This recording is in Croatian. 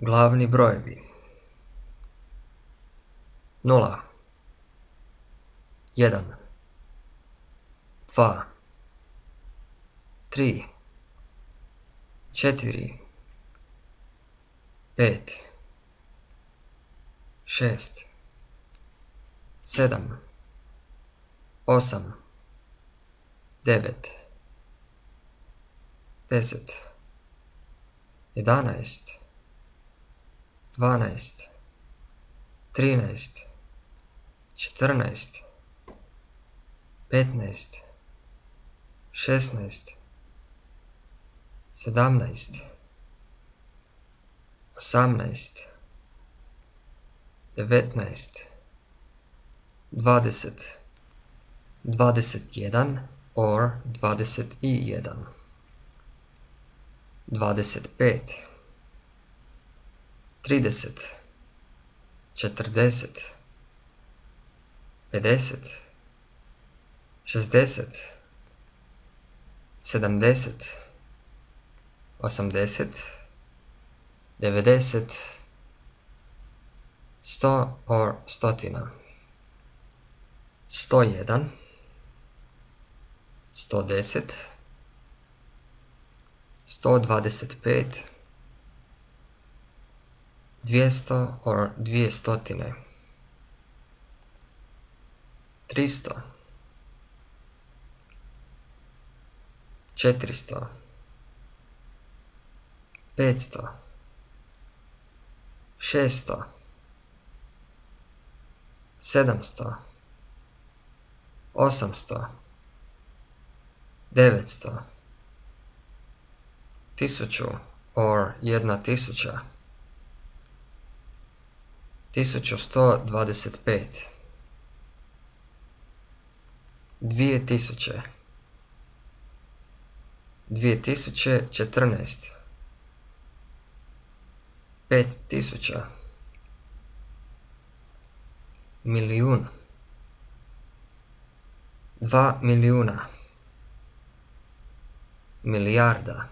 Glavni brojevi 0 1 2 3 4 5 6 7 8 9 10 11 12 13 14 15 16 17 18 19 20 21 or 21 25 30 40 50 60 70 80 90 100 or stotina 101 110 125 200 or 200 300 400 500 600 700 800 900 1000 or 1000 1125 2000 2014 5000 milijun 2 milijuna milijarda